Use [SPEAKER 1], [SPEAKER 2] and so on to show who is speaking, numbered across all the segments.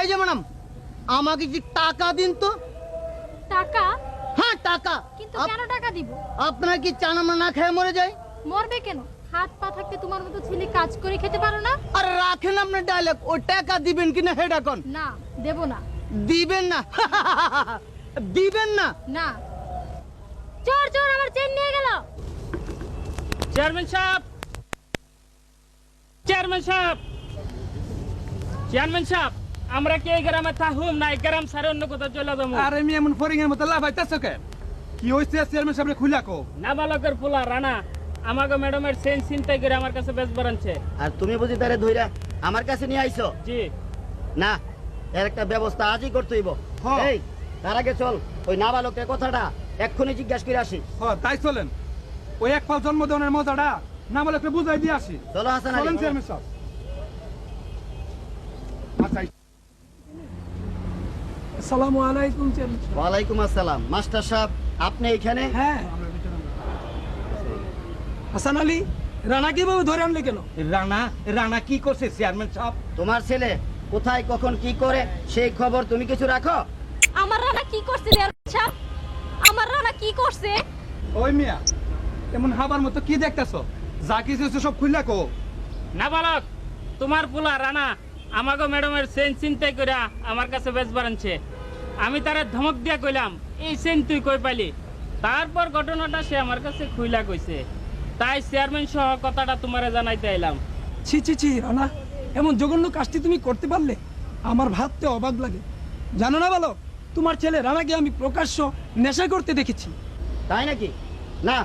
[SPEAKER 1] এই যে ম্যাডাম, আমাকে কি টাকা দিন তো।
[SPEAKER 2] টাকা?
[SPEAKER 1] হ্যাঁ টাকা।
[SPEAKER 2] কিন্তু কেন টাকা দিব?
[SPEAKER 1] আপনারা কি চান আমরা না খেয়ে মরে যাই?
[SPEAKER 2] মরবে কেন? হাত পা থাকতে তোমার মতো ছেলে কাজ করে খেতে পারো না?
[SPEAKER 1] আরে রাখেন আপনার ডায়লগ, ও টাকা দিবেন কিনা হেডা কোন?
[SPEAKER 2] না, দেব না।
[SPEAKER 1] দিবেন না? দিবেন না?
[SPEAKER 2] না। চোর চোর আমার চেন নিয়ে গেল।
[SPEAKER 3] চেয়ারম্যান সাহেব, চেয়ারম্যান সাহেব, চেয়ারম্যান সাহেব, আমরা কি এই গ্রামে থাকুম না এই গ্রাম সারে অন্য কোথাও চলে যাবো?
[SPEAKER 4] আরে আমি এমন ফরিং এর মতো লাফাইতাছ কেন? কি হইছে চেয়ারম্যান সাহেব খুইলা কও।
[SPEAKER 3] নাবালকের পোলা রানা আমাকে ম্যাডামের সেন চিন্তাই করে আমার কাছে বেশ বাড়াচ্ছে।
[SPEAKER 1] আর তুমি বুঝি তারে ধইরা আমার কাছে নিয়ে আইছো?
[SPEAKER 3] জি
[SPEAKER 1] না, এর একটা ব্যবস্থা আজই করতে হইব। এই তার আগে চল ওই নাবালকের কথাটা এক্ষুনি জিজ্ঞাসা করে আসি।
[SPEAKER 4] হ্যাঁ তাই চলেন, ওই এক পাল জন্মদিনের মজাটা না বলে একটু বুঝাই দিয়ে আসি।
[SPEAKER 1] চলো হাসান
[SPEAKER 4] চলেন
[SPEAKER 1] আলী।
[SPEAKER 4] চেয়ারম্যান সাহেব। আচ্ছা।
[SPEAKER 5] আসসালামু আলাইকুম চেয়ারম্যান।
[SPEAKER 1] ওয়ালাইকুম আসসালাম। মাস্টার সাহেব আপনি এখানে?
[SPEAKER 5] হ্যাঁ, হাসান আলী, রানা কিভাবে ধরে আনলে কেন?
[SPEAKER 4] রানা রানা কি করছে চেয়ারম্যান সাহেব?
[SPEAKER 1] তোমার ছেলে কোথায় কখন কি করে সেই খবর তুমি কিছু রাখো?
[SPEAKER 2] আমার রানা কি করছে রে আচ্ছা? আমার রানা কি করছে?
[SPEAKER 4] ওই মিয়া এমন হাবার মতো কি দেখতেছো? যা কিছু হচ্ছে সব খুইলা কও।
[SPEAKER 3] নাবালক, তোমার পোলা রানা আমাকে ম্যাডামের সেন চিন্তাই করে আমার কাছে বেশ বাড়াচ্ছে। আমি তারে ধমক দিয়া কইলাম এই সেন তুই কই পাইলি। তারপর ঘটনাটা সে আমার কাছে খুইলা কইছে, তাই চেয়ারম্যান সহ কথাটা তোমারে জানাইতে এলাম।
[SPEAKER 5] ছি ছি ছি রানা, এমন জঘন্য কাজটি তুমি করতে পারলে আমার ভাবতে অবাক লাগে। জানো না বালক, তোমার ছেলে রানাকে আমি প্রকাশ্য নেশা করতে দেখেছি।
[SPEAKER 1] তাই নাকি? না,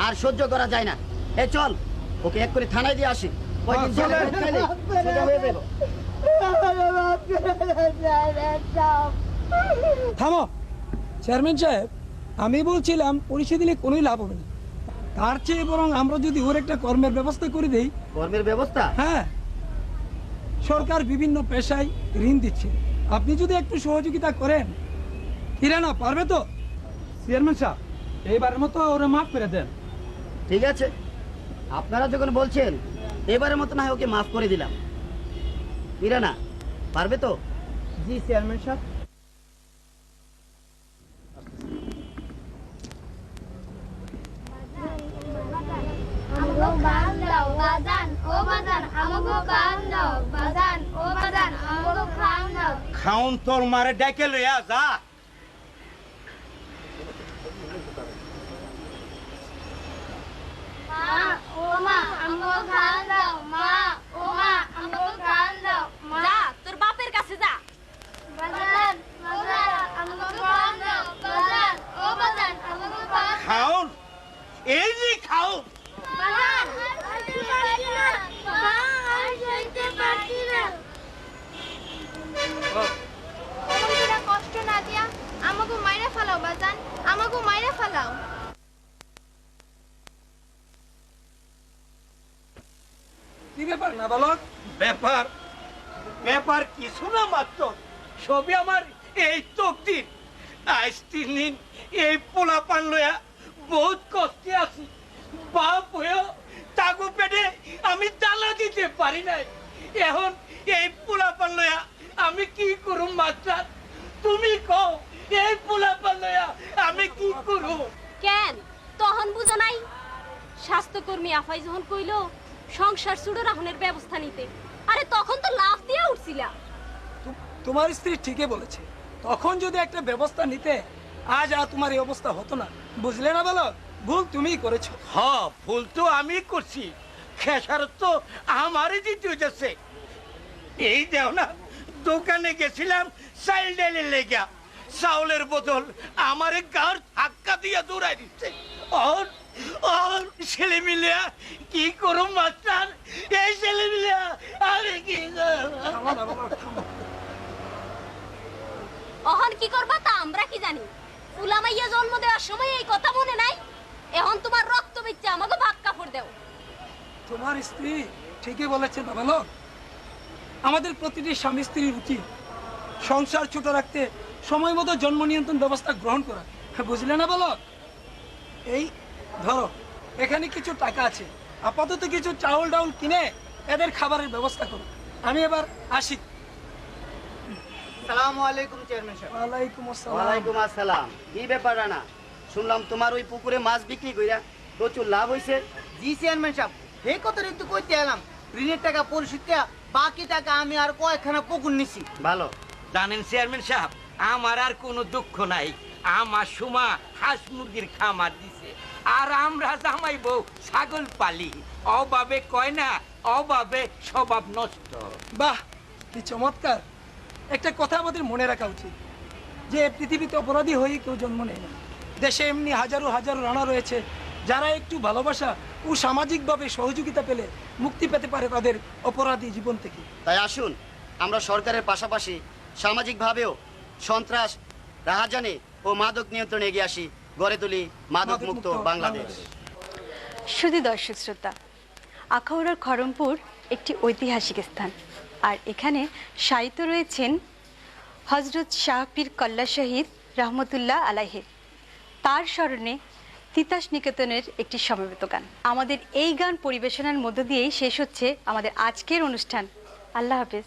[SPEAKER 1] আর সহ্য করা যায় না। এ চল ওকে এক করে থানায় দিয়ে আসি। কয়দিন জেলে খাইলে সোজা হয়ে যাবো।
[SPEAKER 5] থামো চেয়ারম্যান সাহেব, আমি বলছিলাম পরিষে দিলে কোনোই লাভ হবে না। তার চেয়ে বরং আমরা যদি ওর একটা কর্মের ব্যবস্থা করে দেই।
[SPEAKER 1] কর্মের ব্যবস্থা?
[SPEAKER 5] হ্যাঁ, সরকার বিভিন্ন পেশায় ঋণ দিচ্ছে, আপনি যদি একটু সহযোগিতা করেন। হিরানা পারবে তো?
[SPEAKER 4] চেয়ারম্যান সাহেব এইবারের মতো ওরে মাফ করে দেন।
[SPEAKER 1] ঠিক আছে, আপনারা যখন বলছেন এবারের মতো না হয় ওকে মাফ করে দিলাম। ইরানা পারবে তো?
[SPEAKER 5] জি চেয়ারম্যান সাহেব।
[SPEAKER 6] আমাগো গান দাও বাজান ও বাজান আমাগো গান দাও বাজান ও বাজান আমাগো খান দাও।
[SPEAKER 7] খাউন তোর মারে ডেকে লইয়া যা।
[SPEAKER 6] মা ও মা আমাগো খান দাও মা ও মা আমাগো খান দাও মা।
[SPEAKER 2] যা তোর বাপের কাছে যা।
[SPEAKER 6] বাজান বাজান আমাগো খান দাও বাজান ও বাজান আমাগো খান দাও।
[SPEAKER 7] খাউন এই যে খাউন।
[SPEAKER 6] বাজান আর সইতে পারছি না মা, আর সইতে পারছি না। ওরা কষ্ট না দিয়া আমাগো মাইরা ফেলাও বাজান, আমাগো মাইরা ফেলাও।
[SPEAKER 5] কি ব্যাপার না বালক?
[SPEAKER 7] ব্যাপার ব্যাপার কিছু না মাত্র, সবই আমার এই তকদির। আজ 3 দিন এই পোলা পান লইয়া বহুত কষ্টে আছি। বাপ হয়েও তাগু পেটে আমি তালা দিতে পারি নাই। এখন এই পোলা পান লইয়া আমি কি করুম মাস্টার? তুমি কও এই পোলা পান লইয়া আমি কি করুম?
[SPEAKER 2] কেন তখন বুঝো নাই? স্বাস্থ্যকর্মী আফাই যখন কইলো সংসার ছুড়ো রাখনের ব্যবস্থা নিতে, আরে তখন তো লাফ দিয়া উঠছিলা।
[SPEAKER 5] তোমার স্ত্রী ঠিকই বলেছে, তখন যদি একটা ব্যবস্থা নিতে আজ আর তোমার এই অবস্থা হতো না। বুঝলে না বালক, ভুল তুমিই করেছো।
[SPEAKER 7] হ্যাঁ, ভুল তো আমি করছি, খেসারত তো আমারই দিতে হইতেছে। এই দেও না, দোকানে গেছিলাম চাইল ডাইলের লেগা, চাউলের বোতল আমারে গাঁর ধাক্কা দিয়া দৌড়াই দিচ্ছে। আর আর ছেলে মিলিয়া কি করো মাস্টার? এই ছেলে মিলিয়া আরে কি
[SPEAKER 2] অহন কি করবা তা আমরা কি জানি? ফুলামাইয়া জন্ম দেওয়ার সময় এই কথা মনে নাই? এখন তোমার রক্ত বেচে আমাকে ভাগ কাপড় দাও।
[SPEAKER 5] তোমার স্ত্রী ঠিকই বলেছে বালক, আমাদের প্রতিটি স্বামী স্ত্রীর উচিত সংসার ছোট রাখতে সময় মতো জন্ম নিয়ন্ত্রণ ব্যবস্থা গ্রহণ করা। বুঝলে না বালক? এই ধরো এখানে কিছু টাকা আছে, আপাতত কিছু চাউল ডাউল কিনে এদের খাবারের ব্যবস্থা করো। আমি এবার আসি।
[SPEAKER 8] আসসালামু আলাইকুম চেয়ারম্যান সাহেব।
[SPEAKER 5] ওয়ালাইকুম আসসালাম।
[SPEAKER 1] ওয়ালাইকুম আসসালাম। কি ব্যাপার রানা? শুনলাম তোমার ওই পুকুরে মাছ বিক্রি কইরা প্রচুর লাভ হইছে।
[SPEAKER 8] জি চেয়ারম্যান সাহেব, এই কথা একটু কইতে এলাম। ঋণের টাকা পরিশোধ করে বাকি টাকা আমি আর কয়েকখানা পুকুর নিছি।
[SPEAKER 1] ভালো।
[SPEAKER 7] জানেন চেয়ারম্যান সাহেব, আমার আর কোনো দুঃখ নাই। আমার সুমা হাঁস মুরগির খামার দিছে, আর আমরা জামাই বউ ছাগল পালি। অভাবে কয় না, অভাবে স্বভাব নষ্ট।
[SPEAKER 5] বাহ, কি চমৎকার! একটা কথা আমাদের মনে রাখা উচিত যে পৃথিবীতে অপরাধী হয়ে কেউ জন্ম নেয় না। দেশে এমনি হাজারো হাজারো রানা রয়েছে যারা একটু ভালোবাসা ও সামাজিকভাবে সহযোগিতা পেলে মুক্তি পেতে পারে তাদের অপরাধী জীবন থেকে।
[SPEAKER 1] তাই আসুন আমরা সরকারের পাশাপাশি সামাজিকভাবেও সন্ত্রাস, রাহাজানি ও মাদক নিয়ন্ত্রণে এগিয়ে আসি, গড়ে তুলি মাদক মুক্ত বাংলাদেশ।
[SPEAKER 9] শুধু দর্শক শ্রোতা, আখাউড়ার খড়মপুর একটি ঐতিহাসিক স্থান, আর এখানে শায়িত রয়েছেন হজরত শাহ পীর কল্লা শহীদ রহমতুল্লাহ আলাইহি। তার স্মরণে তিতাস নিকেতনের একটি সমবেত গান। আমাদের এই গান পরিবেশনার মধ্য দিয়েই শেষ হচ্ছে আমাদের আজকের অনুষ্ঠান। আল্লাহ হাফেজ।